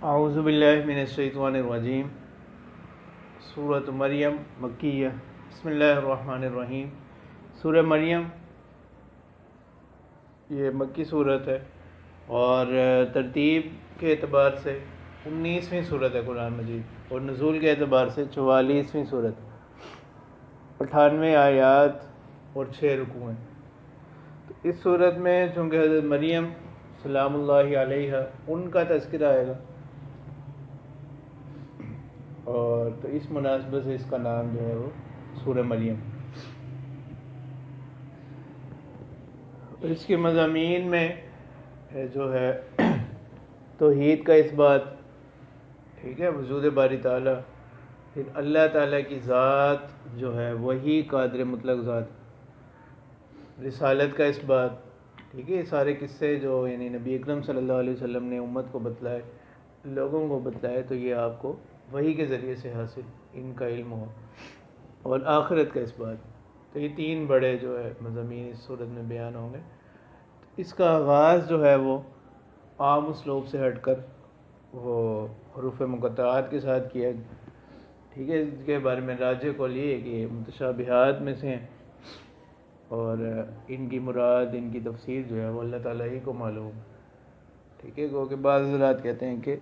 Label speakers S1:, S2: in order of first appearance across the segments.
S1: اعوذ باللہ من الشیطان الرجیم۔ سورۃ مریم مکیہ۔ بسم اللہ الرحمن الرحیم۔ سورہ مریم یہ مکی صورت ہے اور ترتیب کے اعتبار سے 19ویں صورت ہے قرآن مجید، اور نزول کے اعتبار سے 44ویں صورت، 98 آیات اور 6 رکوع ہیں۔ تو اس صورت میں چونکہ حضرت مریم سلام اللہ علیہ ان کا تذکرہ آئے گا، اور تو اس مناسبت سے اس کا نام جو ہے وہ سورہ مریم۔ اور اس کے مضامین میں جو ہے توحید کا اس بات، ٹھیک ہے، وجود باری تعالیٰ، پھر اللہ تعالیٰ کی ذات جو ہے وہی قادر مطلق ذات، رسالت کا اس بات، ٹھیک ہے، یہ سارے قصے جو یعنی نبی اکرم صلی اللہ علیہ وسلم نے امت کو بتلائے، لوگوں کو بتلائے، تو یہ آپ کو وحی کے ذریعے سے حاصل ان کا علم ہو، اور آخرت کا اس بات۔ تو یہ 3 بڑے جو ہے مضامین اس صورت میں بیان ہوں گے۔ اس کا آغاز جو ہے وہ عام اسلوب سے ہٹ کر وہ حروف مقطعات کے ساتھ کیا، ٹھیک ہے، اس کے بارے میں راجح قول یہ ہے کہ یہ متشابہات میں سے ہیں، اور ان کی مراد، ان کی تفسیر جو ہے وہ اللہ تعالیٰ ہی کو معلوم، ٹھیک ہے، کیونکہ بعض حضرات کہتے ہیں کہ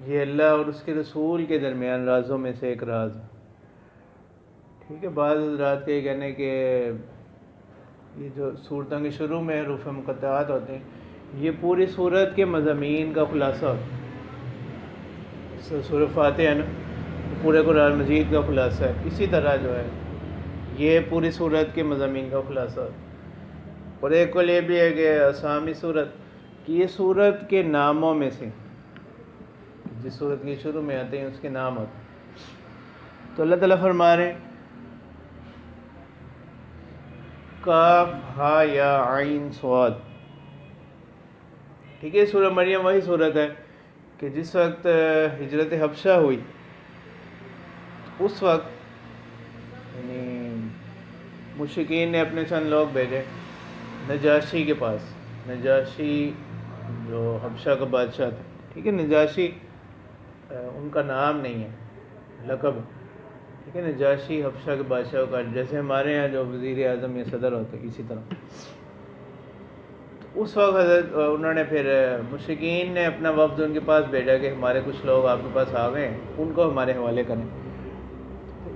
S1: یہ اللہ اور اس کے رسول کے درمیان رازوں میں سے ایک راز ہے، ٹھیک ہے۔ بعض حضرات کا یہ کہنے کہ یہ جو صورتوں کے شروع میں حروف مقطعات ہوتے ہیں، یہ پوری صورت کے مضامین کا خلاصہ ہوتا ہے۔ سورہ فاتحہ نا پورے قرآن مجید کا خلاصہ ہے، اسی طرح جو ہے یہ پوری صورت کے مضامین کا خلاصہ ہوتا ہے۔ اور ایک قول یہ بھی ہے کہ اسامی صورت، کہ یہ صورت کے ناموں میں سے، جس صورت کے شروع میں آتے ہیں اس کے نام ہوتے ہیں۔ تو اللہ تعالیٰ فرما رہے ہیں کاف ہا یا عین صاد، ٹھیک ہے۔ سورہ مریم وہی صورت ہے کہ جس وقت ہجرت حبشہ ہوئی، اس وقت یعنی مشرکین نے اپنے چند لوگ بھیجے نجاشی کے پاس۔ نجاشی جو حبشہ کا بادشاہ تھا، ٹھیک ہے، نجاشی ان کا نام نہیں ہے، لقب، ٹھیک ہے، نجاشی حبشہ کے بادشاہ کا، جیسے ہمارے ہاں جو وزیر اعظم یا صدر ہوتے ہیں اسی طرح۔ اس وقت انہوں نے پھر مشرکین نے اپنا وفد ان کے پاس بھیجا کہ ہمارے کچھ لوگ آپ کے پاس آ گئے ہیں، ان کو ہمارے حوالے کریں۔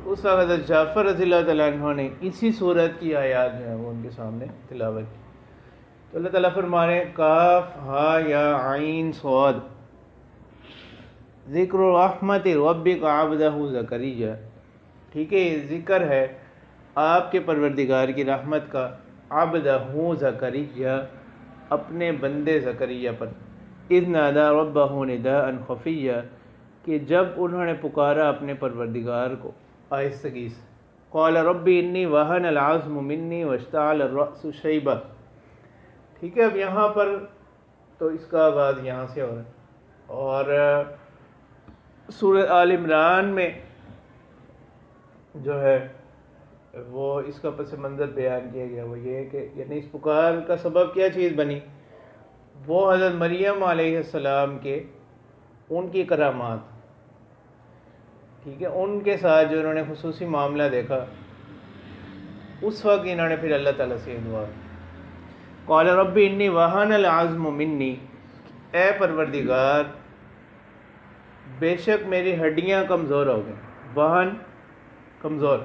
S1: اس وقت حضرت جعفر رضی اللہ تعالیٰ عنہ نے اسی صورت کی آیات جو ہیں وہ ان کے سامنے تلاوت کی۔ تو اللہ تعالیٰ فرما رہے ہیں کاف ہا یا عین صاد ذکر رحمت ربک عبدہ زکریا، ٹھیک ہے، یہ ذکر ہے آپ کے پروردگار کی رحمت کا، عبدہ زکریا، اپنے بندے زکریا پر، اذ نادا ربہ نداء خفیا، کہ جب انہوں نے پکارا اپنے پروردگار کو آہستگی سے، قال رب انی وہن العظم منی واشتعل الرأس شیبہ، ٹھیک ہے۔ اب یہاں پر تو اس کا آغاز یہاں سے ہو رہا ہے، اور سورہ آل عمران میں جو ہے وہ اس کا پس منظر بیان کیا گیا، وہ یہ ہے کہ یعنی اس پکار کا سبب کیا چیز بنی، وہ حضرت مریم علیہ السلام کے ان کی کرامات، ٹھیک ہے، ان کے ساتھ جو انہوں نے خصوصی معاملہ دیکھا، اس وقت انہوں نے پھر اللہ تعالیٰ سے دعا، قال رب انی وہن العظم منی، اے پروردگار بے شک میری ہڈیاں کمزور ہو گئیں، وہن کمزور،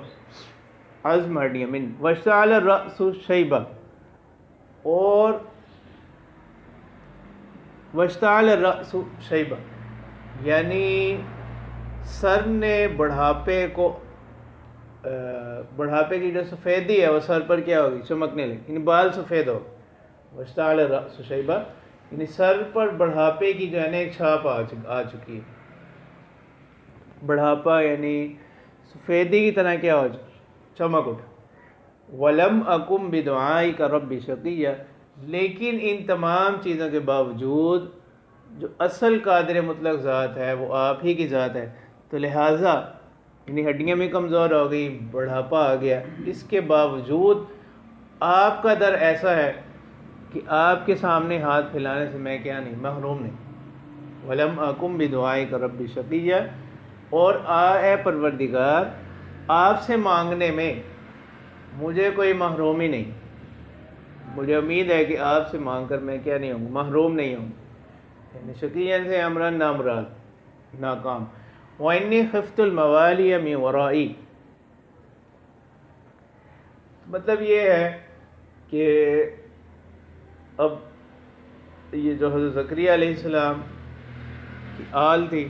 S1: عظم ہڈیاں، من واشتعل الرأس شیبہ، اور واشتعل الرأس شیبہ یعنی سر نے بڑھاپے کو، بڑھاپے کی جو سفیدی ہے وہ سر پر کیا ہوگی، چمکنے لگی، یعنی بال سفید ہو، واشتعل الرأس شیبہ یعنی سر پر بڑھاپے کی جو ہے نا ایک چھاپ آ چکی ہے، بڑھاپا یعنی سفیدی کی طرح کیا ہو جائے، چمک اٹھا۔ وَلَمْ أَكُمْ بِدُعَائِكَ رَبِّ شَقِيًّا، لیکن ان تمام چیزوں کے باوجود جو اصل قادر مطلق ذات ہے وہ آپ ہی کی ذات ہے، تو لہٰذا یعنی ہڈیاں بھی کمزور ہو گئی، بڑھاپا آ گیا، اس کے باوجود آپ کا در ایسا ہے کہ آپ کے سامنے ہاتھ پھیلانے سے میں کیا نہیں، محروم نہیں. وَلَمْ أَكُمْ بِدُعَائِكَ رَبِّ شَقِيًّا، اور اے پروردگار آپ سے مانگنے میں مجھے کوئی محرومی نہیں. مجھے امید ہے کہ آپ سے مانگ کر میں کیا نہیں ہوں، محروم نہیں ہوں. یعنی شقیًا سے امرن نامراد، ناکام. وَإِنِّي خِفْتُ الْمَوَالِيَ مِنْ وَرَائِي، مطلب یہ ہے کہ اب یہ جو حضرت زکریا علیہ السلام کی آل تھی،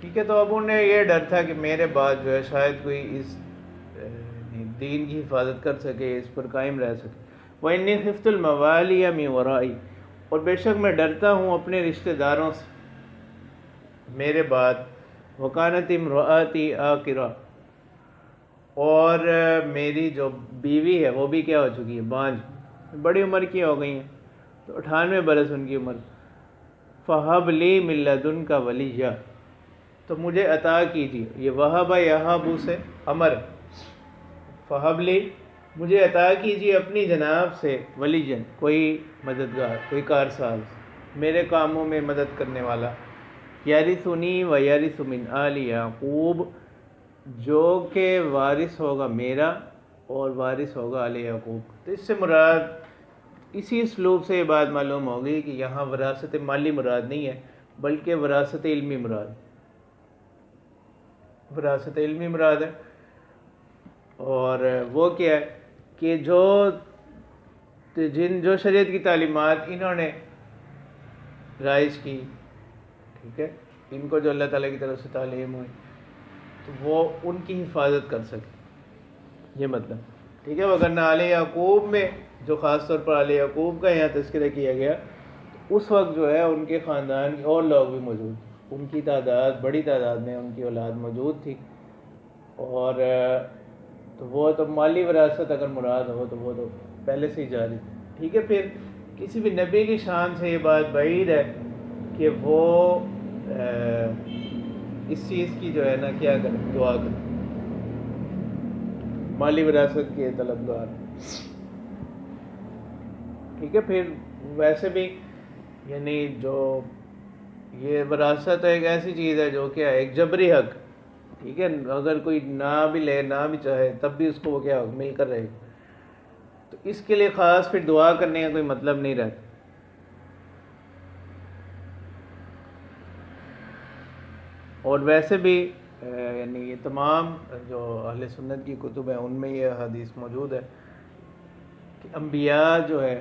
S1: ٹھیک ہے، تو اب انہیں یہ ڈر تھا کہ میرے بعد جو ہے شاید کوئی اس دین کی حفاظت کر سکے، اس پر قائم رہ سکے. وَإِنِّي خِفْتُ الْمَوَالِيَ مِنْ وَرَائِي، اور بے شک میں ڈرتا ہوں اپنے رشتہ داروں سے میرے بعد. وَكَانَتِ امْرَأَتِي عَاقِرًا، اور میری جو بیوی ہے وہ بھی کیا ہو چکی ہے، بانجھ، بڑی عمر کی ہو گئی ہیں، تو 98 برس ان کی عمر. فَهَبْ لِي مِن لَّدُنْكَ وَلِيًّا، تو مجھے عطا کیجیے. یہ وہب یہب سے امر. فَهَبْ لِي، مجھے عطا کیجیے اپنی جناب سے، ولیًّا، کوئی مددگار، کوئی کارساز، میرے کاموں میں مدد کرنے والا. یرثنی ویرث من آل یعقوب، جو کہ وارث ہوگا میرا اور وارث ہوگا آل یعقوب. تو اس سے مراد، اسی اسلوب سے یہ بات معلوم ہوگی کہ یہاں وراثت مالی مراد نہیں ہے، بلکہ وراثت علمی مراد، وراثت علمی مراد ہے. اور وہ کیا ہے کہ جو شریعت کی تعلیمات انہوں نے رائج کی، ٹھیک ہے، ان کو جو اللہ تعالیٰ کی طرف سے تعلیم ہوئی، تو وہ ان کی حفاظت کر سکے، یہ مطلب، ٹھیک ہے. وغیرہ آل یعقوب میں جو خاص طور پر آل یعقوب کا یہاں تذکرہ کیا گیا، اس وقت جو ہے ان کے خاندان کے اور لوگ بھی موجود تھے، ان کی تعداد، بڑی تعداد میں ان کی اولاد موجود تھی. اور تو وہ تو مالی وراثت اگر مراد ہو تو وہ تو پہلے سے ہی جاری تھی، ٹھیک ہے. پھر کسی بھی نبی کی شان سے یہ بات بعید ہے کہ وہ اس چیز کی جو ہے نا کیا کرے، دعا کرے، مالی وراثت کے طلبگار، ٹھیک ہے. پھر ویسے بھی یعنی جو یہ وراثت ایک ایسی چیز ہے جو کیا ہے، ایک جبری حق، ٹھیک ہے. اگر کوئی نہ بھی لے، نہ بھی چاہے، تب بھی اس کو وہ کیا مل کر رہے گا. تو اس کے لیے خاص پھر دعا کرنے کا کوئی مطلب نہیں رہتا. اور ویسے بھی یعنی یہ تمام جو اہل سنت کی کتب ہیں ان میں یہ حدیث موجود ہے کہ انبیاء جو ہے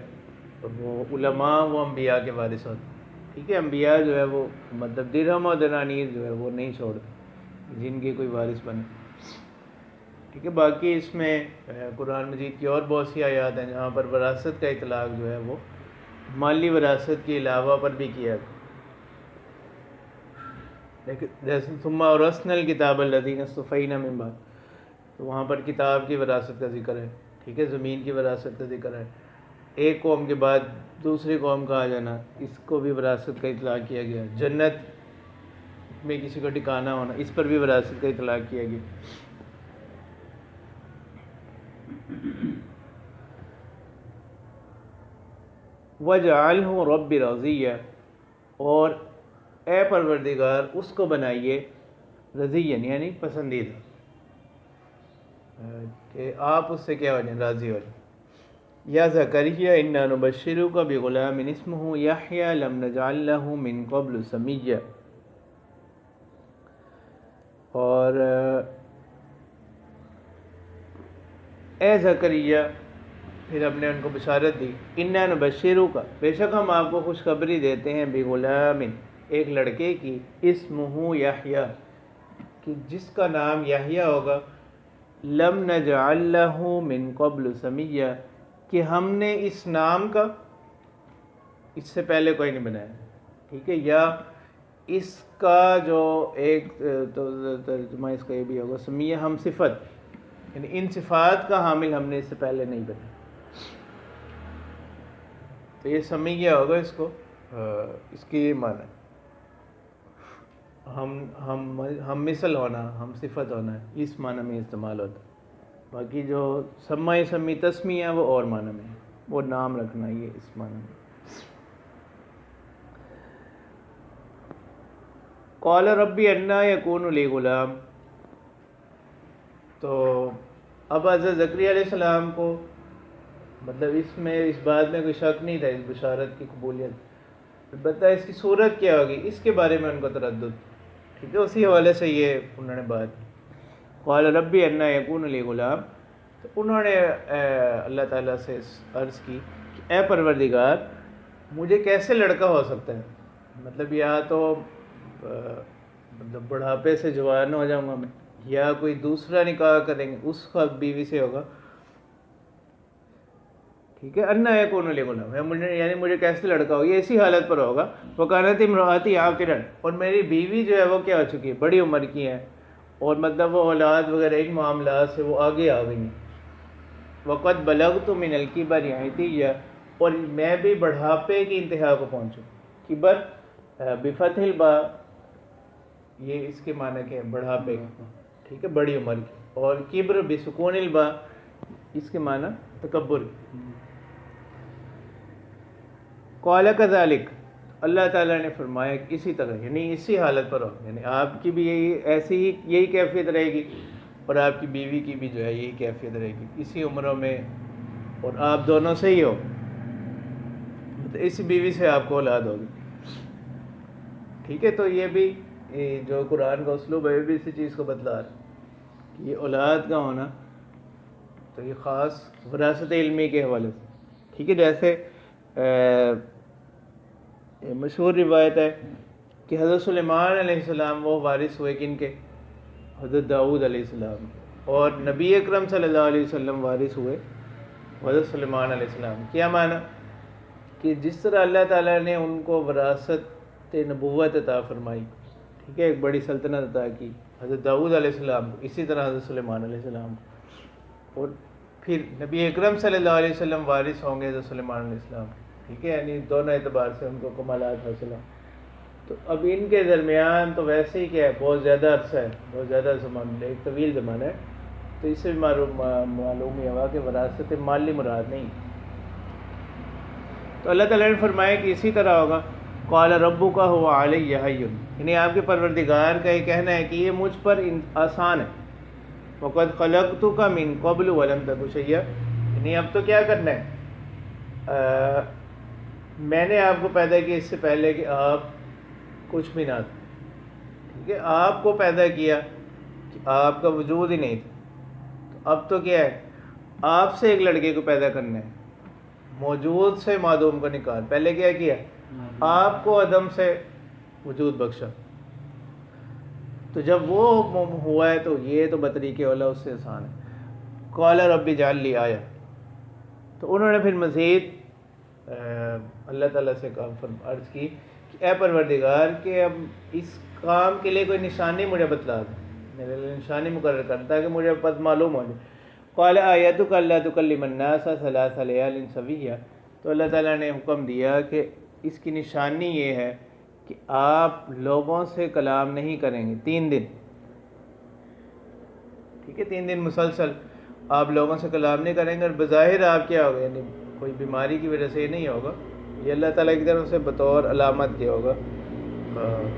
S1: وہ علماء، وہ انبیاء کے وارث ہوتے ہیں، ٹھیک ہے. انبیاء جو ہے وہ مطلب درہم و دنانیر جو ہے وہ نہیں چھوڑتے جن کے کوئی وارث بنے، ٹھیک ہے. باقی اس میں قرآن مجید کی اور بہت سی آیات ہیں جہاں پر وراثت کا اطلاق جو ہے وہ مالی وراثت کے علاوہ پر بھی کیا ہے. لیکن جیسے ثم اورثنا الکتاب الذین اصطفینا من بعد، تو وہاں پر کتاب کی وراثت کا ذکر ہے، ٹھیک ہے، زمین کی وراثت کا ذکر ہے. ایک قوم کے بعد دوسری قوم کا آ جانا، اس کو بھی وراثت کا اطلاق کیا گیا. جنت میں کسی کو ٹھکانہ ہونا، اس پر بھی وراثت کا اطلاق کیا گیا. وَجَعَلْهُ رَبِّ رَضِيًّا، اور اے پروردگار اس کو بنائیے رضیًا یعنی پسندیدہ، کہ آپ اس سے کیا ہو جائیں، راضی ہو جائیں. یا زکریا انا نبشرک بغلام اسمہ یحییٰ لم نجعل لہ من قبل سمیٰ. اور اے زکریا، پھر ہم نے ان کو بشارت دی، انا نبشرک، بے شک ہم آپ کو خوشخبری دیتے ہیں، بغلام، ایک لڑکے کی، اسمہ یحییٰ، کہ جس کا نام یحییٰ ہوگا، لم نجعل لہ من قبل سمیٰ، کہ ہم نے اس نام کا اس سے پہلے کوئی نہیں بنایا، ٹھیک ہے. یا اس کا جو ایک ترجمہ اس کا یہ بھی ہوگا، سمیہ ہم صفت، یعنی ان صفات کا حامل ہم نے اس سے پہلے نہیں بنا. تو یہ سمیہ ہوگا، اس کو اس کی یہ معنی ہے ہم مثل ہونا، ہم صفت ہونا، اس معنی میں استعمال ہوتا ہے. باقی جو سما سمی تسمیہ وہ اور معنی میں ہے. وہ نام رکھنا یہ اس معنی میں. قال ربی انا یکون لی غلام. تو اب حضرت زکریا علیہ السلام کو مطلب اس بات میں کوئی شک نہیں تھا اس بشارت کی قبولیت. البتہ اس کی صورت کیا ہوگی اس کے بارے میں ان کو تردد. ٹھیک ہے, اسی حوالے سے یہ انہوں نے بات. قال ربی انا یکون لی غلام. تو انہوں نے اللہ تعالیٰ سے عرض کی کہ اے پروردگار مجھے کیسے لڑکا ہو سکتا ہے. مطلب یا تو مطلب بڑھاپے سے جوان ہو جاؤں گا میں, یا کوئی دوسرا نکاح کریں گے اس کا بیوی سے ہوگا. ٹھیک ہے, انا یکون لی غلام, یعنی مجھے کیسے لڑکا ہوگا, یہ اسی حالت پر ہوگا. وکانت امراتی عاقرا, اور میری بیوی جو ہے وہ کیا ہو چکی ہے, بڑی عمر کی ہے, اور مطلب وہ اولاد وغیرہ ان معاملات سے وہ آگے آ گئی ہیں. وقت بلغت من الکبر عتیہ, اور میں بھی بڑھاپے کی انتہا کو پہنچوں. کبر بفتح الباء, یہ اس کے معنی کے بڑھاپے, ٹھیک ہے, بڑی عمر کی. اور کبر بسکون الباء, اس کے معنی تکبر. قال کذالک, اللہ تعالیٰ نے فرمایا کہ اسی طرح, یعنی اسی حالت پر ہو, یعنی آپ کی بھی یہی کیفیت رہے گی, اور آپ کی بیوی کی بھی جو ہے یہی کیفیت رہے گی, اسی عمروں میں, اور آپ دونوں سے ہی ہو, تو اسی بیوی سے آپ کو اولاد ہوگی. ٹھیک ہے, تو یہ بھی جو قرآن کا اسلوب ہے بھی اسی چیز کو بتلا رہا ہے کہ یہ اولاد کا ہونا تو یہ خاص وراثت علمی کے حوالے سے. ٹھیک ہے, جیسے مشہور روایت ہے کہ حضرت سلیمان علیہ السلام وہ وارث ہوئے کن کے, حضرت داؤد علیہ السلام, اور نبی اکرم صلی اللہ علیہ وسلم وارث ہوئے حضرت سلیمان علیہ السلام. کیا معنی کہ جس طرح اللہ تعالیٰ نے ان کو وراثت نبوت عطا فرمائی, ٹھیک ہے, ایک بڑی سلطنت عطا کی حضرت داؤد علیہ السلام کو, اسی طرح حضرت سلیمان علیہ السلام کو, اور پھر نبی اکرم صلی اللہ علیہ وسلم وارث ہوں گے حضرت سلیمان علیہ السلام. ٹھیک ہے, یعنی دونوں اعتبار سے ان کو کمالات حاصل ہیں. تو اب ان کے درمیان تو ویسے ہی کیا ہے, بہت زیادہ عرصہ ہے, بہت زیادہ زمانہ, ایک طویل زمانہ ہے. تو اس سے بھی معلوم یہ ہوا کہ وراثت مالی مراد نہیں. تو اللہ تعالیٰ نے فرمایا کہ اسی طرح ہوگا. قال ربک هو علی هین, یعنی آپ کے پروردگار کا یہ کہنا ہے کہ یہ مجھ پر آسان ہے. وقد خلقتک من قبل ولم تک شیئا, یعنی اب تو کیا کرنا ہے, میں نے آپ کو پیدا کیا اس سے پہلے کہ آپ کچھ بھی نہ تھے. ٹھیک ہے, آپ کو پیدا کیا کہ آپ کا وجود ہی نہیں تھا. تو اب تو کیا ہے, آپ سے ایک لڑکے کو پیدا کرنا ہے, موجود سے معدوم کو نکال. پہلے کیا کیا, آپ کو عدم سے وجود بخشا. تو جب وہ ہوا ہے تو یہ تو بطریق اولا اس سے آسان ہے. قال رب اجعل لی آیا, تو انہوں نے پھر مزید اللہ تعالیٰ سے عرض کی کہ اے پروردگار کہ اب اس کام کے لیے کوئی نشانی مجھے بتلا دو, میرے لیے نشانی مقرر کرتا ہے کہ مجھے پتہ معلوم ہو جائے. قال آیتک الا تکلم الناس ثلاث لیال سویہ, تو اللہ تعالیٰ نے حکم دیا کہ اس کی نشانی یہ ہے کہ آپ لوگوں سے کلام نہیں کریں گے 3 دن. ٹھیک ہے, 3 دن مسلسل آپ لوگوں سے کلام نہیں کریں گے. اور بظاہر آپ کیا ہوگا, یعنی کوئی بیماری کی وجہ سے یہ نہیں ہوگا, یہ اللہ تعالیٰ کی طرف سے بطور علامت کیا ہوگا,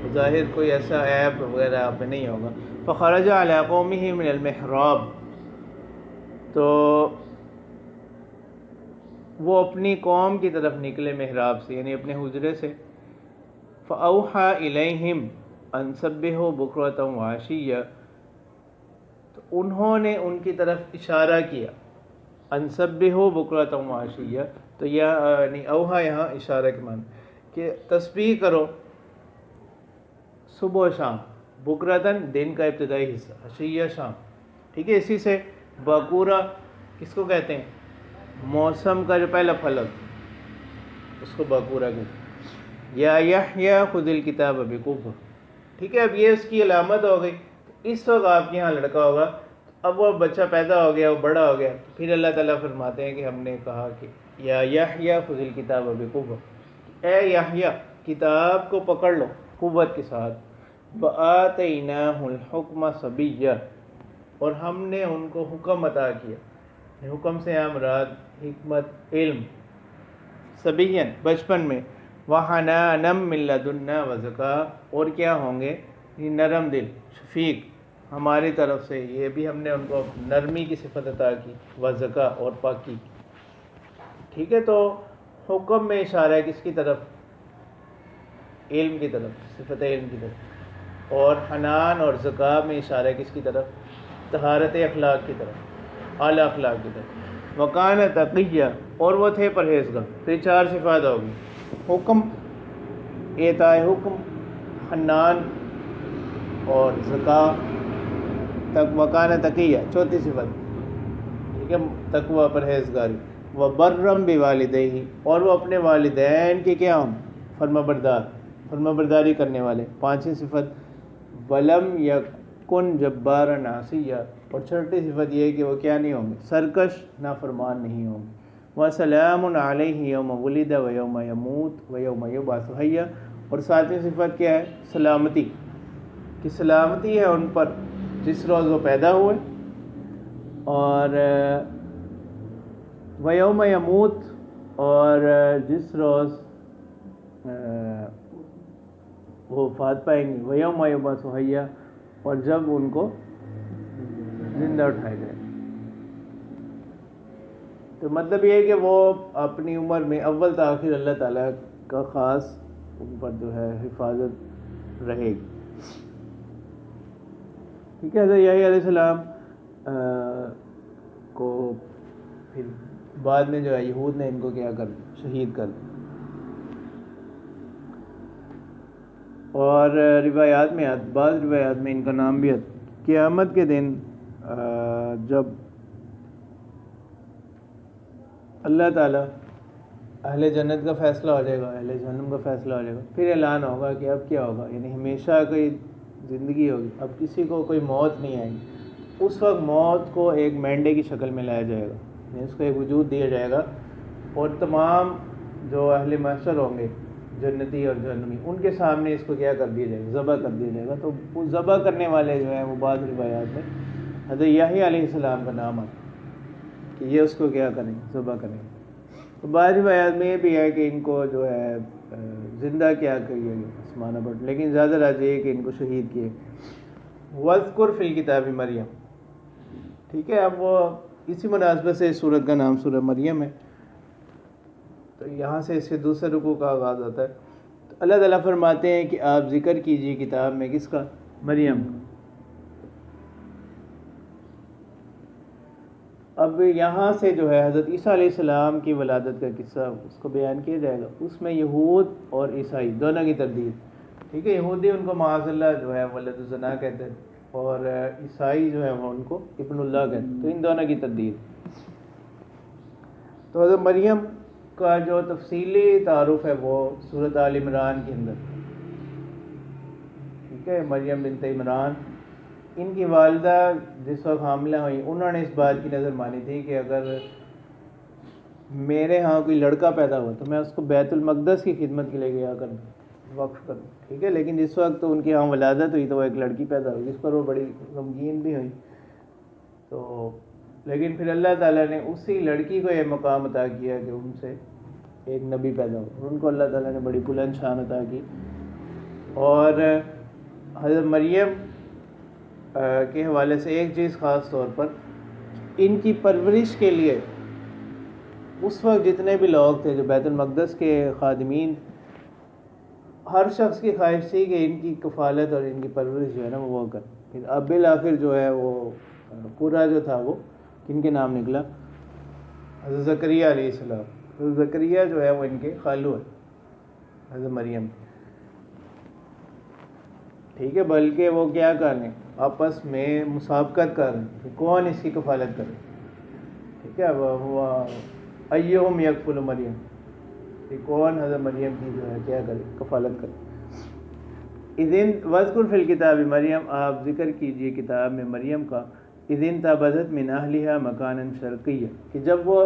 S1: بظاہر کوئی ایسا عیب وغیرہ آپ میں نہیں ہوگا. فخرج علی قومہ من المحراب, تو وہ اپنی قوم کی طرف نکلے محراب سے, یعنی اپنے حجرے سے. فاوحی الیہم ان سبحوا بکرۃ وعشیہ, تو انہوں نے ان کی طرف اشارہ کیا, ان سبحوا بکرۃ وعشیہ, تو یعنی اوحا یہاں اشارہ کے معنی کہ تسبیح کرو صبح و شام, بکرتاً دن کا ابتدائی حصہ, عشیہ شام. ٹھیک ہے, اسی سے باکورہ کس کو کہتے ہیں, موسم کا جو پہلا پھل اس کو باکورہ کہتے ہیں. یا یحییٰ خذ الکتاب بقوہ. ٹھیک ہے, اب یہ اس کی علامت ہو گئی. اس وقت آپ کے یہاں لڑکا ہوگا, اب وہ بچہ پیدا ہو گیا, وہ بڑا ہو گیا, پھر اللہ تعالیٰ فرماتے ہیں کہ ہم نے کہا کہ یا یحییٰ خذ الکتاب بقوہ, اے یحییٰ کتاب کو پکڑ لو قوت کے ساتھ. وآتیناہ الحکم صبیہ, اور ہم نے ان کو حکم عطا کیا. حکم سے مراد حکمت علم, صبیًا بچپن میں، وحنانم من لدنا وزکا اور کیا ہوں گے یہ نرم دل شفیق ہماری طرف سے، یہ بھی ہم نے ان کو نرمی کی صفت عطا کی، وزکا اور پاکی. ٹھیک ہے، تو حکم میں اشارہ ہے کس کی طرف؟ علم کی طرف، صفت علم کی طرف. اور حنان اور زکا میں اشارہ ہے کس کی طرف؟ طہارت اخلاق کی طرف، اعلیٰ اخلاق کی طرف. وکان تقیہ اور وہ تھے پرہیزگار. تو یہ 4 صفات ہوگی: حکم، اعطائے حکم، حنان اور زکا، وکان تقیہ چوتھی صفت. ٹھیک ہے، تقوی پرہیزگاری. وبرم بوالدیہ اور وہ اپنے والدین کے کیا ہوں؟ فرما بردار، فرما برداری کرنے والے. 5ویں صفت ولم یکن جبارا عصیا اور چھٹی صفت یہ ہے کہ وہ کیا نہیں ہوں گے؟ سرکش نافرمان نہیں ہوں گے. وسلام علیہ یوم ولد و یوم یموت و یوم یبعث حیا اور 7ویں صفت کیا ہے؟ سلامتی، کہ سلامتی ہے ان پر جس روز وہ پیدا ہوئے، اور ویوم یموت اور جس روز وہ وفات پائیں گے، ویوم یبعث حیا اور جب ان کو زندہ اٹھایا جائے. تو مطلب یہ ہے کہ وہ اپنی عمر میں اول تاخیر اللہ تعالیٰ کا خاص ان پر جو ہے حفاظت رہے گی. ٹھیک ہے، حضرت یحییٰ علیہ السلام کو پھر بعد میں جو ہے یہود نے ان کو کیا کر شہید کر دیا. اور روایات میں بعض روایات میں ان کا نام بھی ہے. قیامت کے دن جب اللہ تعالیٰ اہل جنت کا فیصلہ ہو جائے گا، اہل جہنم کا فیصلہ ہو جائے گا، پھر اعلان ہوگا کہ اب کیا ہوگا، یعنی ہمیشہ کی زندگی ہوگی، اب کسی کو کوئی موت نہیں آئے گی. اس وقت موت کو ایک مینڈے کی شکل میں لایا جائے گا، یعنی اس کو ایک وجود دیا جائے گا، اور تمام جو اہل محشر ہوں گے جنتی اور جہنمی ان کے سامنے اس کو کیا کر دیا جائے گا؟ ذبح کر دیا جائے گا. تو وہ ذبح کرنے والے جو ہیں وہ بعض روایات میں حضرت یحییٰ علیہ السلام کا نام آتا کہ یہ اس کو کیا کریں؟ ذبح کریں. تو بعض روایات میں یہ بھی ہے کہ ان کو جو ہے زندہ کیا کریے آسمانہ پر، لیکن زیادہ راجح ہے کہ ان کو شہید کیے. وَاذْكُرْ فِي الْكِتَابِ مریم. ٹھیک ہے، اب وہ اسی مناسبت سے اس سورت کا نام سورہ مریم ہے. تو یہاں سے اس کے دوسرے رکوع کا آغاز ہوتا ہے. تو اللہ تعالیٰ فرماتے ہیں کہ آپ ذکر کیجئے کتاب میں کس کا؟ مریم کا. اب یہاں سے جو ہے حضرت عیسیٰ علیہ السلام کی ولادت کا قصہ اس کو بیان کیا جائے گا. اس میں یہود اور عیسائی دونوں کی تردید. ٹھیک ہے، یہودی ان کو معاذ اللہ جو ہے ولد الزنا کہتے ہیں، اور عیسائی جو ہے وہ ان کو ابن اللہ کہتے ہیں. تو ان دونوں کی تردید. تو حضرت مریم کا جو تفصیلی تعارف ہے وہ سورۃ آل عمران کے اندر. ٹھیک ہے، مریم بنت عمران، ان کی والدہ جس وقت حاملہ ہوئی انہوں نے اس بات کی نظر مانی تھی کہ اگر میرے ہاں کوئی لڑکا پیدا ہوا تو میں اس کو بیت المقدس کی خدمت کے لیے گیا کروں، وقف کروں. ٹھیک ہے، لیکن جس وقت ان کی ہاں ولادت ہوئی تو وہ ایک لڑکی پیدا ہوئی جس پر وہ بڑی غمگین بھی ہوئی. تو لیکن پھر اللہ تعالیٰ نے اسی لڑکی کو یہ مقام عطا کیا کہ ان سے ایک نبی پیدا ہو، ان کو اللہ تعالیٰ نے بڑی بلند شان عطا کی. اور حضرت مریم کے حوالے سے ایک چیز خاص طور پر، ان کی پرورش کے لیے اس وقت جتنے بھی لوگ تھے جو بیت المقدس کے خادمین، ہر شخص کی خواہش تھی کہ ان کی کفالت اور ان کی پرورش جو ہے نا وہ کر. پھر اب بالآخر جو ہے وہ پورا جو تھا وہ کن کے نام نکلا؟ حضرت زکریا علیہ السلام. حضرت زکریا جو ہے وہ ان کے خالو ہیں حضرت مریم. ٹھیک ہے، بلکہ وہ کیا کر رہے ہیں؟ آپس میں مسابقت کر رہے ہیں کہ کون اس کی کفالت کرے. ٹھیک ہے، وہ ایہم یکفل مریم، کہ کون حضرت مریم کی جو ہے کیا کرے؟ کفالت کرے. اذن واذکر فی الکتاب مریم، آپ ذکر کیجئے کتاب میں مریم کا. اذن تبذت من اہلہا مکانا شرقیہ، کہ جب وہ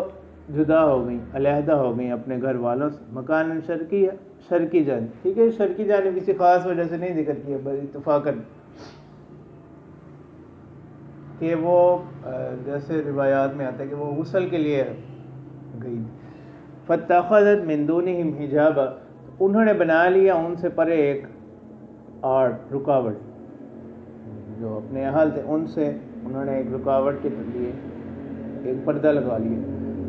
S1: جدا ہو گئیں، علیحدہ ہو گئیں اپنے گھر والوں سے، مکانا شرقیہ، شرقی جانب. ٹھیک ہے، شرقی جانب کسی خاص وجہ سے نہیں ذکر کیا، بس اتفاقاً کہ وہ جیسے روایات میں آتا ہے کہ وہ غسل کے لیے گئی. فاتخذت من دونہم حجابا، انہوں نے بنا لیا ان سے پرے ایک آڑ، رکاوٹ، جو اپنے اہل تھے ان سے انہوں نے ایک رکاوٹ کے لیے ایک پردہ لگا لیا۔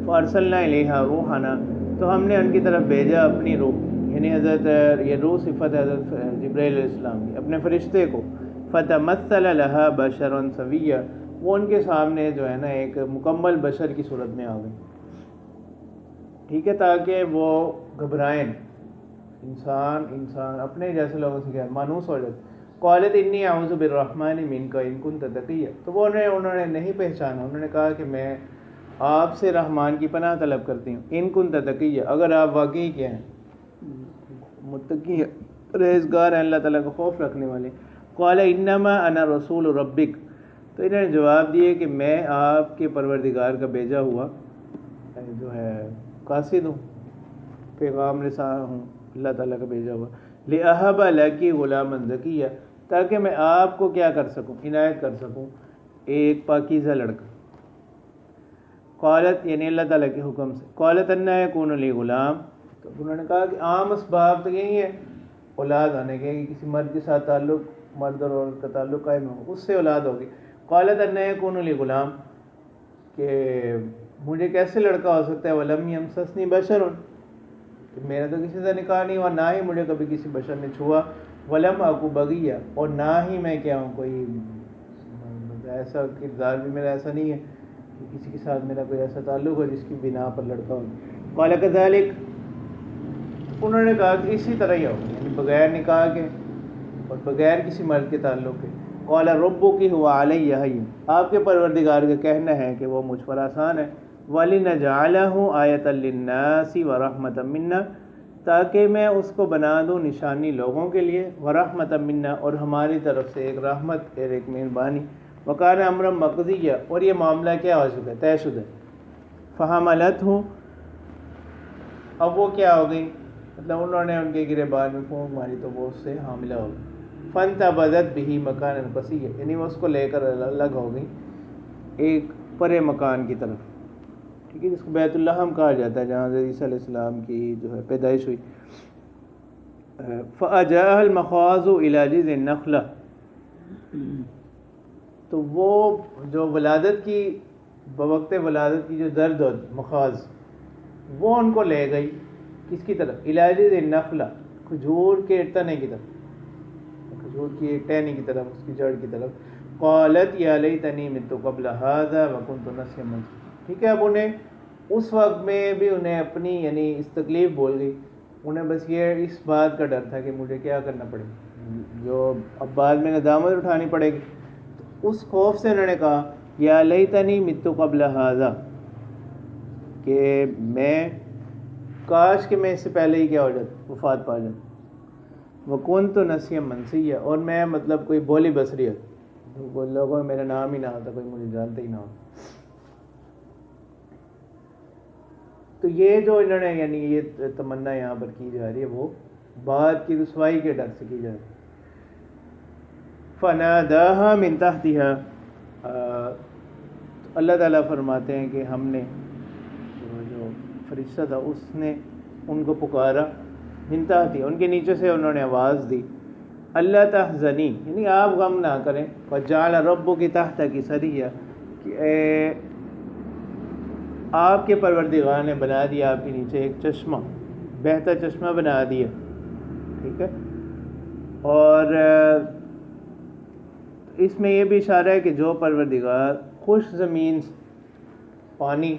S1: فارسلنا الیہا روحنا، تو ہم نے ان کی طرف بھیجا اپنی روح، یعنی حضرت یہ روح صفت ہے حضرت جبرائیل علیہ السلام کی، اپنے فرشتے کو۔ فتمثل لها بشرا سویا، وہ ان کے سامنے جو ہے نا ایک مکمل بشر کی صورت میں آ گئی، ٹھیک ہے، تاکہ وہ گھبرائیں، انسان اپنے جیسے لوگوں سے کیا مانوس ہو جاتے۔ قالت انی اعوذ بالرحمن منک ان کنت تقیا، تو وہ انہوں نے نہیں پہچانا، انہوں نے کہا کہ میں آپ سے رحمان کی پناہ طلب کرتی ہوں، ان کنت تقیا، اگر آپ واقعی کیا ہیں متقی پرہیزگار ہیں، اللہ تعالیٰ کا خوف رکھنے والے۔ قال انما انا رسول ربک، تو انہوں نے جواب دیے کہ میں آپ کے پروردگار کا بھیجا ہوا جو ہے قاصد ہوں، پیغام رساں ہوں، اللہ تعالیٰ کا بھیجا ہوا۔ لأہب لکی غلاما زکیہ، تاکہ میں آپ کو کیا کر سکوں، عنایت کر سکوں ایک پاکیزہ لڑکا۔ قالت، یعنی اللہ تعالیٰ کے حکم سے، قالت انا یکون لی غلام، تو انہوں نے کہا کہ عام اسباب تو یہی ہے اولاد آنے کے، کہ کسی مرد کے ساتھ تعلق، مرد اور عورت کا تعلق قائم ہو، اس سے اولاد ہوگی۔ قالت انا یکون لی غلام، کہ مجھے کیسے لڑکا ہو سکتا ہے، ولم یمسسنی بشر، کہ میرا تو کسی سے نکاح نہیں ہوا، نہ ہی مجھے کبھی کسی بشر نے چھوا، ولم اکو بغیہ، اور نہ ہی میں کیا ہوں کوئی ایسا کردار بھی میرا ایسا نہیں ہے کہ کسی کے ساتھ میرا کوئی ایسا تعلق ہو جس کی بنا پر لڑکا ہو۔ قال کذالک، انہوں نے کہا کہ اسی طرح ہی ہو، یعنی بغیر نکاح کے اور بغیر کسی مرد کے تعلق کے۔ قال ربک هو علی ہین، آپ کے پروردگار کا کہنا ہے کہ وہ مجھ پر آسان ہے۔ وَلِنَجْعَلَهُ آیَةً لِلنَّاسِ وَرَحْمَةً مِنَّا، تاکہ میں اس کو بنا دوں نشانی لوگوں کے لیے، وَرَحْمَةً مِنَّا، اور ہماری طرف سے ایک رحمت اور ایک مہربانی۔ وَكَانَ أَمْرًا مَقْضِيًّا، اور یہ معاملہ کیا ہو چکا ہے، طے شدہ۔ فَحَمَلَتْهُ، اب وہ کیا ہو گئی، مطلب انہوں نے ان کے گریبان میں پھونک ماری تو وہ اس سے حاملہ ہو گئی۔ فَانْتَبَذَتْ بِهِ مَكَانًا قَصِيًّا، یعنی وہ اس کو لے کر الگ ہو گئی ایک پرے مکان کی طرف، ٹھیک ہے، جس کو بیت اللحم کہا جاتا ہے، جہاں حضرت عیسیٰ علیہ السلام کی جو ہے پیدائش ہوئی۔ فَأَجَاءَهَا الْمَخَاضُ إِلَى جِذْعِ النَّخْلَةِ، تو وہ جو ولادت کی بوقت ولادت کی جو درد اور مخاض، وہ ان کو لے گئی کس کی طرف، إِلَى جِذْعِ النَّخْلَةِ، کھجور کے تنے کی طرف، کھجور کی ایک ٹہنی کی طرف، اس کی جڑ کی طرف۔ قالت یا لیتنی مت قبل هذا وكنت نسیا منسیا، ٹھیک ہے، اب انہیں اس وقت میں بھی انہیں اپنی یعنی اس تکلیف بول گئی، انہیں بس یہ اس بات کا ڈر تھا کہ مجھے کیا کرنا پڑے، جو اب بعد میں ندامت اٹھانی پڑے گی، تو اس خوف سے انہوں نے کہا یا لیتنی مت قبل هذا، کہ میں کاش کہ میں اس سے پہلے ہی کیا ہو جاتا، وفات پا جاتا۔ وَكُنْتُ نَسْيًا مَنْسِيًّا، اور میں مطلب کوئی بولی بصری ہوتا، لوگوں میں میرا نام ہی نہ ہوتا، کوئی مجھے جانتا ہی نہ ہوتا۔ تو یہ جو انہوں نے یعنی یہ تمنا یہاں پر کی جا رہی ہے وہ بعد کی رسوائی کے ڈر سے کی جا رہی ہے۔ فَنَادَاهَا مِن تَحْتِهَا، اللہ تعالیٰ فرماتے ہیں کہ ہم نے جو فرشتہ تھا اس نے ان کو پکارا، من تحتی، ان کے نیچے سے انہوں نے آواز دی، اللہ تحزنی، یعنی آپ غم نہ کریں، وَجَعَلَ رَبُّكِ تَحْتَكِ سَرِيًّا، کہ آپ کے پروردگار نے بنا دیا آپ کے نیچے ایک چشمہ، بہتا چشمہ بنا دیا، ٹھیک ہے۔ اور اس میں یہ بھی اشارہ ہے کہ جو پروردگار خشک زمین سے پانی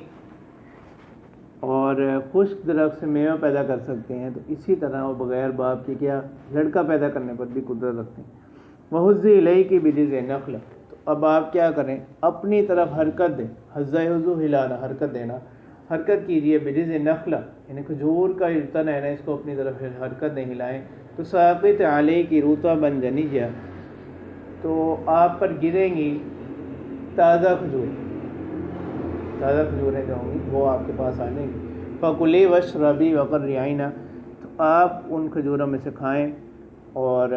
S1: اور خشک درخت سے میوہ پیدا کر سکتے ہیں، تو اسی طرح وہ بغیر باپ کے کیا لڑکا پیدا کرنے پر بھی قدرت رکھتے ہیں۔ وَهُزِّ إِلَيْكِ بِجِذْعِ النَّخْلَةِ، تو اب آپ کیا کریں، اپنی طرف حرکت دیں، حَزَّ يَحُزُّ ہلانا، حرکت دینا، حرکت کیجئے، بِجِذْعِ النَّخْلَةِ، یعنی کھجور کا تن ہے نا، اس کو اپنی طرف حرکت دیں، ہلائیں، تو ساقط علیکی رطبا جنیّا، تو آپ پر گریں گی تازہ کھجور، تازہ کھجوریں جو ہوں گی وہ آپ کے پاس آ جائیں گی۔ فَكُلِي وَاشْرَبِي وَقَرِّي عَيْنًا، تو آپ ان کھجوروں میں سے کھائیں اور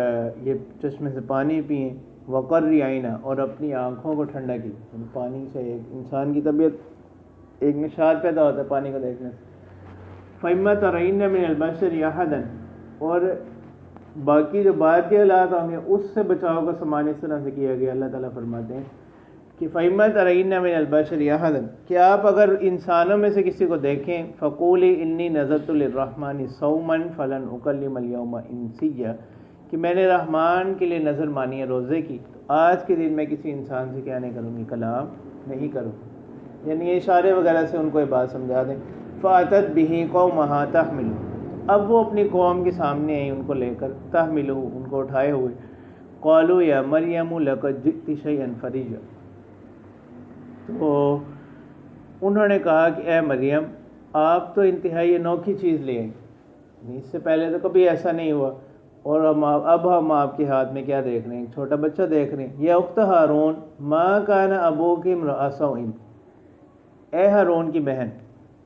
S1: یہ چشمے سے پانی پئیں، وَقَرِّي عَيْنًا، اور اپنی آنکھوں کو ٹھنڈا کیجیے، پانی سے ایک انسان کی طبیعت ایک نشاط پیدا ہوتا ہے پانی کو دیکھنے سے۔ فَإِمَّا تَرَيِنَّ مِنَ الْبَشَرِ أَحَدًا، اور باقی جو بعد کے حالات ہوں گے اس سے بچاؤ کا سامان اس طرح سے کیا گیا. اللہ تعالیٰ فرماتے ہیں کہ فَإِمَّا تَرَيِنَّ مِنَ الْبَشَرِ أَحَدًا، کہ آپ اگر انسانوں میں سے کسی کو دیکھیں، فَقُولِي إِنِّي نَذَرْتُ لِلرَّحْمَنِ صَوْمًا فَلَنْ أُكَلِّمَ الْيَوْمَ إِنْسِيًّا، کہ میں نے رحمان کے لیے نظر مانی ہے روزے کی، تو آج کے دن میں کسی انسان سے کیا نہیں کروں گی، کلام نہیں کروں. یعنی یہ اشارے وغیرہ سے ان کو یہ بات سمجھا دیں. فَأَتَتْ بِهِ قَوْمَهَا تَحْمِلُهُ، اب وہ اپنی قوم کے سامنے آئی ان کو لے کر، تحملہ ان کو اٹھائے ہوئے. قَالُوا يَا مَرْيَمُ لَقَدْ جِئْتِ شَيْئًا فَرِيًّا، تو انہوں نے کہا کہ اے مریم آپ تو انتہائی انوکھی چیز لے آئیں، اس سے پہلے تو کبھی ایسا نہیں ہوا، اور اب ہم آپ کے ہاتھ میں کیا دیکھ رہے ہیں، ایک چھوٹا بچہ دیکھ رہے ہیں. یا اخت ہارون ما کان ابوک امرأ سوء، اے ہارون کی بہن.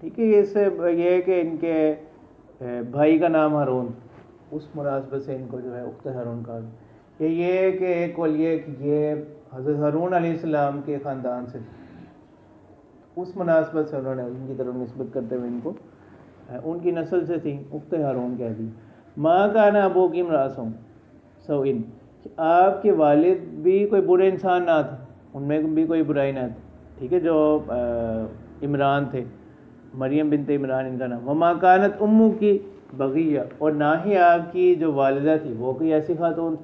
S1: ٹھیک ہے، یہ سے یہ ہے کہ ان کے بھائی کا نام ہارون، اس مناسبت سے ان کو جو ہے اخت ہارون کہا. یہ ہے کہ ایک قول یہ کہ یہ حضرت ہارون علیہ السلام کے خاندان سے، اس مناسبت سے انہوں نے ان کی طرف نسبت کرتے ہوئے ان کو ان کی نسل سے تھی، اخت ہارون کہہ دی. ما کان ابوک امرأ سوء، آپ کے والد بھی کوئی برے انسان نہ تھے، ان میں بھی کوئی برائی نہ تھی. ٹھیک ہے، جو عمران تھے، مریم بنت عمران ان کا نام. وما کانت امک بغیہ، اور نہ ہی آپ کی جو والدہ تھی وہ کوئی ایسی خاتون.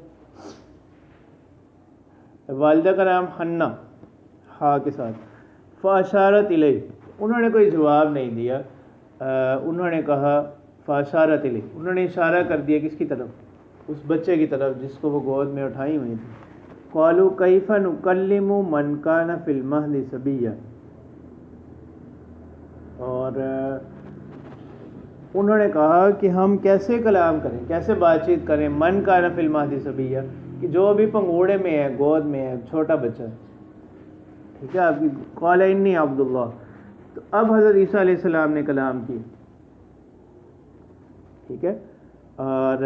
S1: والدہ کا نام حنہ، ہاں کے ساتھ. فاشارت الیہ، انہوں نے کوئی جواب نہیں دیا. انہوں نے کہا فاشارت الیہ، انہوں نے اشارہ کر دیا کس کی طرف، اس بچے کی طرف جس کو وہ گود میں اٹھائی ہوئی تھی. قالوا کیف نکلم من کان فی المہد صبیا، اور انہوں نے کہا کہ ہم کیسے کلام کریں، کیسے بات چیت کریں، من کان فی المہد صبیا، کہ جو ابھی پنگوڑے میں ہے، گود میں ہے، چھوٹا بچہ ہے. ٹھیک ہے آپ کی. قال انی عبد اللہ، تو اب حضرت عیسیٰ علیہ السلام نے کلام کی. ٹھیک ہے، اور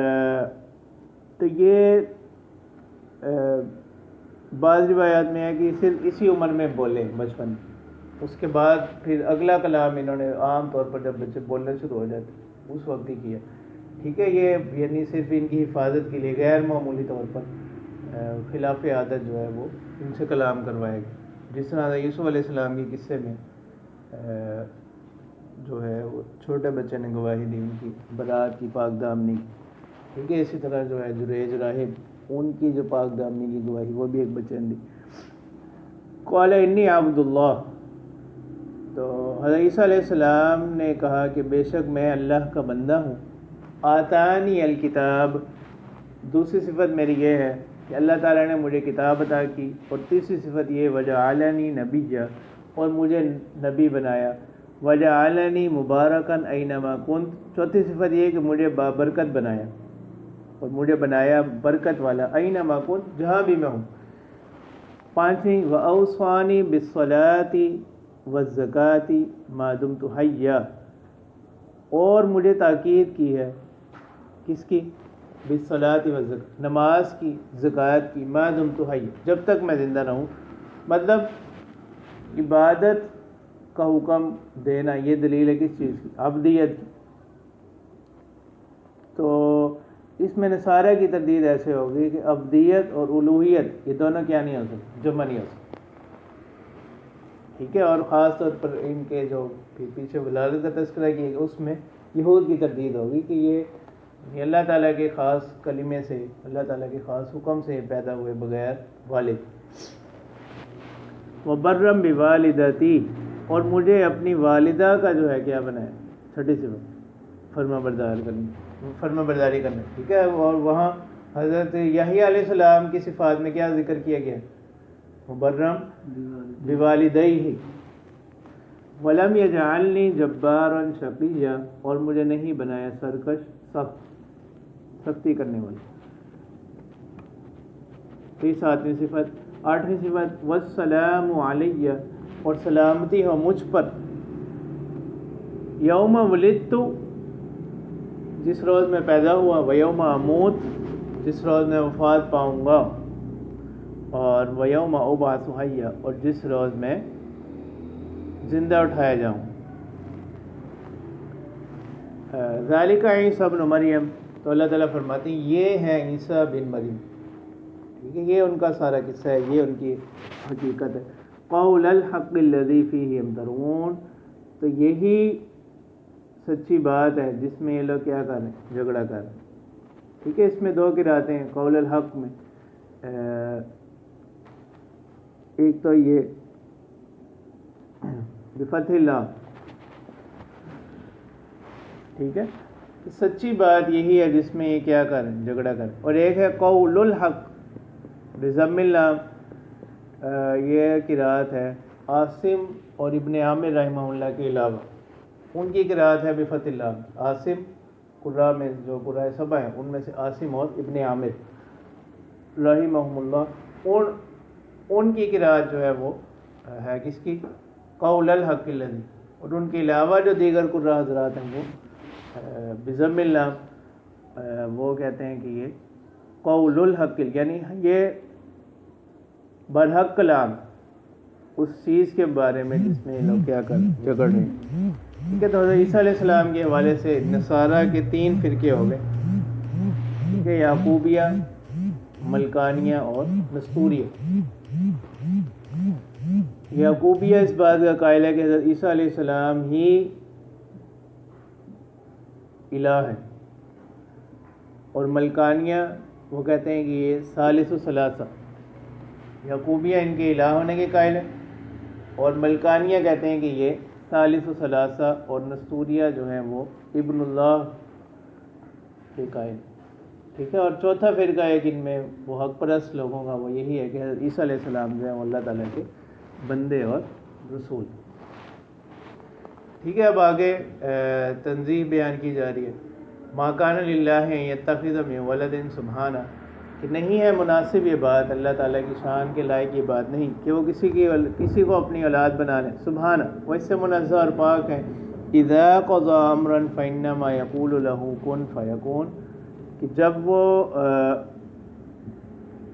S1: تو یہ بعض روایات میں ہے کہ صرف اسی عمر میں بولے بچپن، اس کے بعد پھر اگلا کلام انہوں نے عام طور پر جب بچے بولنے شروع ہو جاتے اس وقت ہی کیا. ٹھیک ہے، یہ یعنی صرف ان کی حفاظت کے لیے غیر معمولی طور پر خلاف عادت جو ہے وہ ان سے کلام کروائے گا. جس طرح یوسف علیہ السلام کے قصے میں جو ہے وہ چھوٹے بچے نے گواہی دی ان کی برات کی، پاک دامنی کی. ٹھیک ہے، اسی طرح جو ہے جریج راہب، ان کی جو پاک دامنی کی گواہی وہ بھی ایک بچے نے دی. قال انی عبد اللہ، تو حضرت عیسیٰ علیہ السلام نے کہا کہ بے شک میں اللہ کا بندہ ہوں. آتانی الکتاب، دوسری صفت میری یہ ہے کہ اللہ تعالیٰ نے مجھے کتاب عطا کی، اور تیسری صفت یہ وجعلنی نبیّا، اور مجھے نبی بنایا. وجعلنی مبارکاً اینما کنت، چوتھی صفت یہ کہ مجھے بابرکت بنایا، اور مجھے بنایا برکت والا، اینما کنت، جہاں بھی میں ہوں. پانچویں واوصانی بالصلاۃ والزکاۃ ما دمت حیا، اور مجھے تاکید کی ہے کس کی، بالصلاۃ والزکاۃ، نماز کی، زکوٰۃ کی، ما دمت حیا، جب تک میں زندہ رہوں. مطلب عبادت کا حکم دینا، یہ دلیل ہے کس چیز کی، عبدیت کی. تو اس میں نصارہ کی تردید ایسے ہوگی کہ عبدیت اور الوہیت یہ دونوں کیا نہیں ہو سکتے، جمع نہیں ہو سکتے. ٹھیک ہے، اور خاص طور پر ان کے جو پیچھے ولادت کا تذکرہ کیا گیا اس میں یہود کی تردید ہوگی کہ یہ اللہ تعالیٰ کے خاص کلمے سے، اللہ تعالیٰ کے خاص حکم سے پیدا ہوئے بغیر والد. وبرم بوالدتی، اور مجھے اپنی والدہ کا جو ہے کیا بنایا، چھٹی صفت فرما برداری کرنا. ٹھیک ہے، اور وہاں حضرت یحییٰ علیہ السلام کی صفات میں کیا ذکر کیا گیا، مبرم بوالدیہ. ولم یجعلنی جبارا شقیا، اور مجھے نہیں بنایا سرکش، سختی کرنے والا. یہ ساتویں صفت. آٹھویں صفت والسلام علیہ، اور سلامتی ہو مجھ پر، یوم ولدت، جس روز میں پیدا ہوا، ویوم اموت، جس روز میں وفات پاؤں گا، اور ویوم ابعث حیا، اور جس روز میں زندہ اٹھایا جاؤں. ذالک عیسیٰ ابن مریم، تو اللہ تعالیٰ فرماتے ہیں یہ ہے عیسیٰ بن مریم، ٹھیک ہے، یہ ان کا سارا قصہ ہے، یہ ان کی حقیقت ہے۔ قول الحق الذی فیہ یمترون، تو یہی سچی بات ہے جس میں یہ لوگ کیا کر رہے ہیں، جھگڑا کر رہے ہیں، ٹھیک ہے۔ اس میں دو قرأتیں ہیں قول الحق میں، ایک تو یہ بفتح اللہ، ٹھیک ہے، سچی بات یہی ہے جس میں یہ کیا کریں، جھگڑا کریں، اور ایک ہے قول الحق بضم اللہ، یہ قرأت ہے عاصم اور ابن عامر رحمہ اللہ کے علاوہ، ان کی قرأت ہے بفتح اللہ۔ عاصم قراء میں جو قراء سبع ہیں ان میں سے عاصم اور ابن عامر رحمہم اللہ، اور ان کی قرأت جو ہے وہ ہے کس کی، قول الحق الذی، اور ان کے علاوہ جو دیگر قراء حضرات ہیں وہ بضم اللہ، وہ کہتے ہیں کہ یہ قول الحق، یعنی یہ برحق کلام اس چیز کے بارے میں جس میں لوگ کیا کر جھگڑ رہے ہیں، ٹھیک ہے۔ تو حضرت عیسیٰ علیہ السلام کے حوالے سے نصارہ کے 3 فرقے ہو گئے، ٹھیک ہے، یعقوبیہ، ملکانیہ اور نستوریہ۔ یعقوبیہ اس بات کا قائل ہے کہ حضرت عیسیٰ علیہ السلام ہی الہ ہے، اور ملکانیہ وہ کہتے ہیں کہ یہ ثالث و ثلاثہ، یعقوبیہ ان کے الہ ہونے کے قائل ہے، اور ملکانیہ کہتے ہیں کہ یہ ثالث و ثلاثہ، اور نستوریہ جو ہیں وہ ابن اللہ کے قائل، ٹھیک ہے۔ اور چوتھا فرقہ ہے کہ ان میں وہ حق پرست لوگوں کا وہ یہی ہے کہ حضرت عیسیٰ علیہ السلام جو ہیں وہ اللہ تعالیٰ کے بندے اور رسول، ٹھیک ہے۔ اب آگے تنزیہ بیان کی جا رہی ہے، ما کان للہ یتخذ من ولد سبحانہ، کہ نہیں ہے مناسب یہ بات، اللہ تعالیٰ کی شان کے لائق یہ بات نہیں کہ وہ کسی کو اپنی اولاد بنا لیں، سبحانہ، وہ اس سے منزہ اور پاک ہے۔ اذا قضى امرا فانما يقول له کن فیکون، کہ جب وہ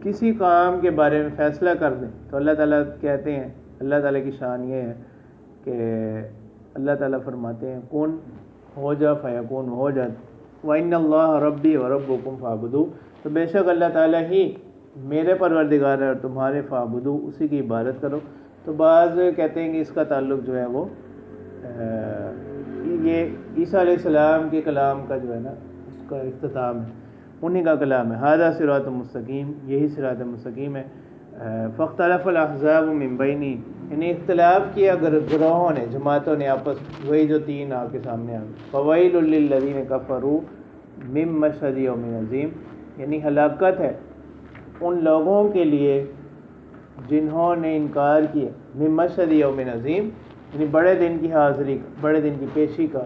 S1: کسی کام کے بارے میں فیصلہ کر دیں تو اللہ تعالیٰ کہتے ہیں، اللہ تعالیٰ کی شان یہ ہے کہ اللہ تعالیٰ فرماتے ہیں کن، ہو جا، فیکون، ہو جا۔ وَإِنَّ اللَّهَ رَبِّي وَرَبُّكُمْ فَاعْبُدُوهُ، تو بے شک اللہ تعالیٰ ہی میرے پروردگار ہے اور تمہارے، فَاعْبُدُوهُ، اسی کی عبادت کرو۔ تو بعض کہتے ہیں کہ اس کا تعلق جو ہے وہ یہ عیسیٰ علیہ السلام کے کلام کا جو ہے نا اس کا اختتام ہے، انہی کا کلام ہے، ھذا صراط مستقیم، یہی صراط مستقیم ہے۔ فاختلف الاحزاب من بینی، یعنی اختلاف کیا گروہوں نے، جماعتوں نے آپس، وہی جو 3 آپ کے سامنے آ گئے۔ فویل للذین کفروا من مشہد یوم عظیم، یعنی ہلاکت ہے ان لوگوں کے لیے جنہوں نے انکار کیا، من مشہد یوم عظیم، یعنی بڑے دن کی حاضری، بڑے دن کی پیشی کا۔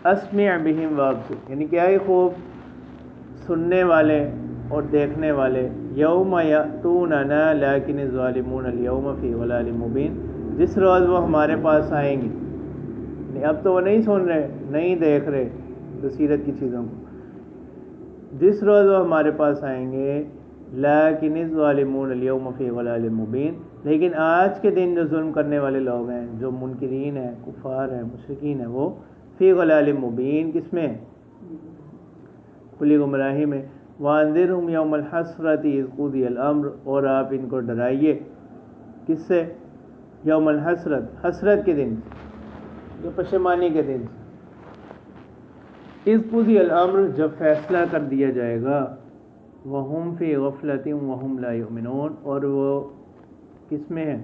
S1: اسمع بہم وابصر، یعنی کیا ہی خوب سننے والے اور دیکھنے والے، یوم یأتوننا لیکن الظالمون اليوم فی ضلال مبین، جس روز وہ ہمارے پاس آئیں گے، یعنی اب تو وہ نہیں سن رہے، نہیں دیکھ رہے بصیرت کی چیزوں کو، جس روز وہ ہمارے پاس آئیں گے، لیکن الظالمون اليوم فی ضلال مبین، لیکن آج کے دن جو ظلم کرنے والے لوگ ہیں، جو منکرین ہیں، کفار ہیں، مشرکین ہیں، وہ فی ضلال مبین، کس میں، کھلی گمراہی میں۔ وانذرہم یوم الحسرۃ اذ قضی الامر، اور آپ ان کو ڈرائیے کس سے، یوم الحسرت، حسرت کے دن، جو پشیمانی کے دن، اذ قضی الامر، جب فیصلہ کر دیا جائے گا، وہم فی غفلۃ وہم لا یؤمنون، اور وہ کس میں ہے،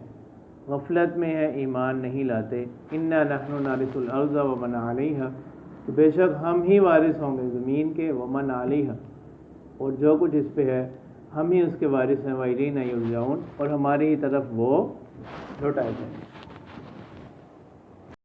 S1: غفلت میں ہے، ایمان نہیں لاتے۔ انا نحن نرث الارض ومن علیہا، تو بے شک ہم ہی وارث ہوں گے زمین کے، ومن علیہا، اور جو کچھ اس پہ ہے ہم ہی اس کے وارث ہیں، وَإِلَيْنَا یرجعون، اور ہماری ہی طرف وہ لوٹائے جائیں گے۔